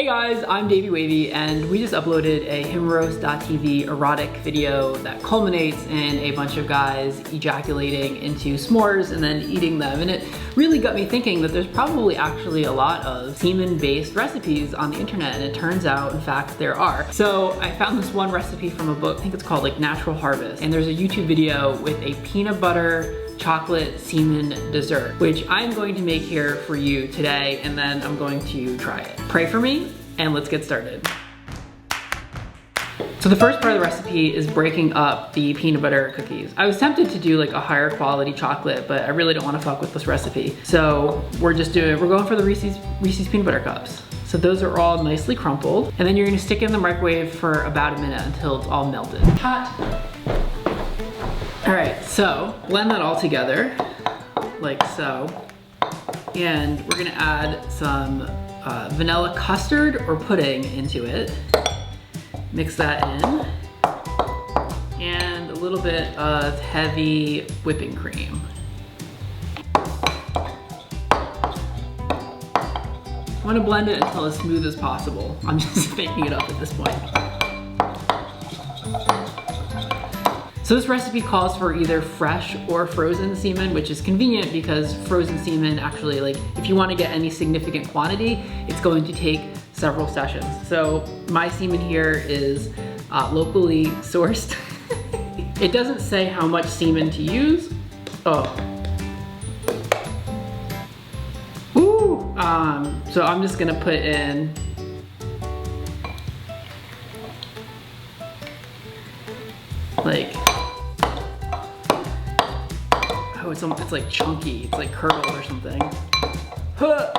guys, I'm Davey Wavy, and we just uploaded a himroast.tv erotic video that culminates in a bunch of guys ejaculating into s'mores and then eating them. And it really got me thinking that there's probably actually a lot of semen-based recipes on the internet, and it turns out, in fact, there are. So I found this one recipe from a book, I think it's called like Natural Harvest, and there's a YouTube video with a peanut butter chocolate semen dessert, which I'm going to make here for you today, and then I'm going to try it. Pray for me, and let's get started. So the first part of the recipe is breaking up the peanut butter cookies. I was tempted to do like a higher quality chocolate, but I really don't want to fuck with this recipe. So we're going for the Reese's peanut butter cups. So those are all nicely crumpled, and then you're gonna stick it in the microwave for about a minute until it's all melted. Hot. All right, so blend that all together, like so. And we're gonna add some vanilla custard or pudding into it. Mix that in. And a little bit of heavy whipping cream. I wanna blend it until as smooth as possible. I'm just making it up at this point. So this recipe calls for either fresh or frozen semen, which is convenient because frozen semen actually, like, if you want to get any significant quantity, it's going to take several sessions. So my semen here is locally sourced. It doesn't say how much semen to use. Oh. Ooh. So I'm just gonna put in like, oh, it's like chunky, it's like curdled or something. Huh.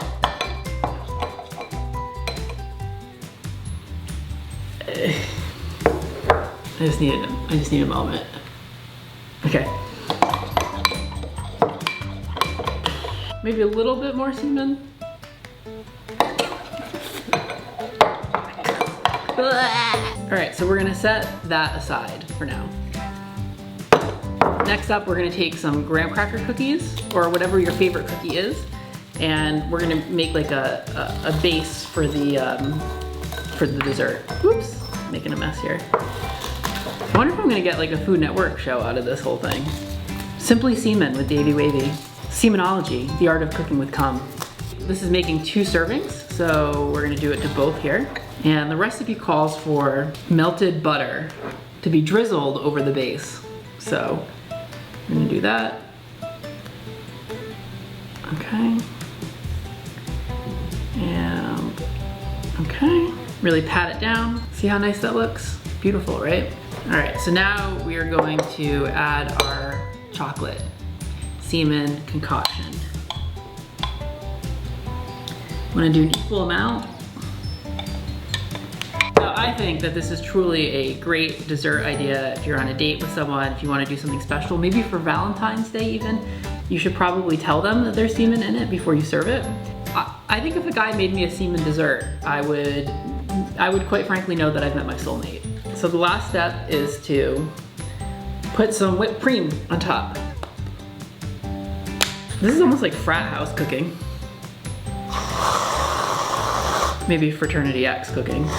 I just need a moment. Okay. Maybe a little bit more semen. All right, so we're gonna set that aside for now. Next up, we're gonna take some graham cracker cookies, or whatever your favorite cookie is, and we're gonna make like a base for the dessert. Whoops, making a mess here. I wonder if I'm gonna get like a Food Network show out of this whole thing. Simply Semen with Davey Wavy. Semenology, the art of cooking with cum. This is making 2 servings, so we're gonna do it to both here. And the recipe calls for melted butter to be drizzled over the base. So I'm gonna do that. Okay. And okay. Really pat it down. See how nice that looks? Beautiful, right? All right, so now we are going to add our chocolate semen concoction. I'm gonna do an equal amount. Now, I think that this is truly a great dessert idea if you're on a date with someone, if you want to do something special, maybe for Valentine's Day even. You should probably tell them that there's semen in it before you serve it. I think if a guy made me a semen dessert, I would quite frankly know that I've met my soulmate. So the last step is to put some whipped cream on top. This is almost like frat house cooking. Maybe Fraternity X cooking.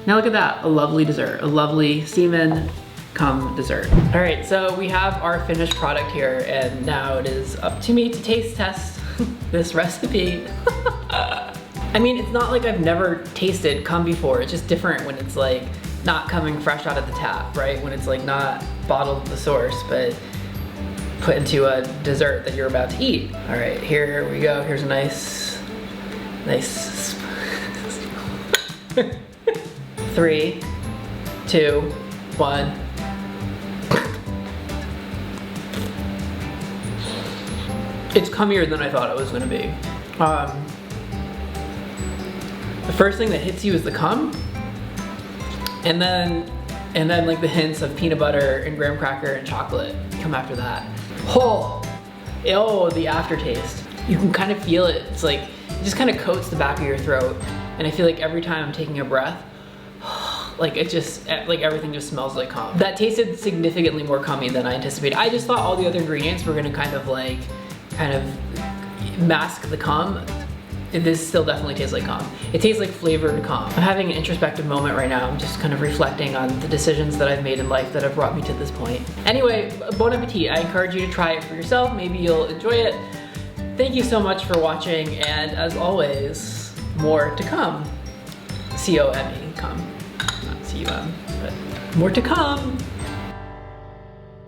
Now look at that, a lovely dessert, a lovely semen cum dessert. All right, so we have our finished product here, and now it is up to me to taste test this recipe. I mean, it's not like I've never tasted cum before, it's just different when it's like not coming fresh out of the tap, right? When it's like not bottled at the source, but put into a dessert that you're about to eat. All right, here we go, here's a nice 3, 2, 1. It's cummier than I thought it was gonna be. The first thing that hits you is the cum, and then like the hints of peanut butter and graham cracker and chocolate come after that. Oh, the aftertaste. You can kind of feel it. It's like, it just kind of coats the back of your throat, and I feel like every time I'm taking a breath, like it just, like everything just smells like cum. That tasted significantly more cummy than I anticipated. I just thought all the other ingredients were gonna kind of mask the cum. this still definitely tastes like cum. It tastes like flavored cum. I'm having an introspective moment right now. I'm just kind of reflecting on the decisions that I've made in life that have brought me to this point. Anyway, bon appetit. I encourage you to try it for yourself. Maybe you'll enjoy it. Thank you so much for watching, and as always, more to come. C-O-M-E, cum. Not C-U-M, but more to come.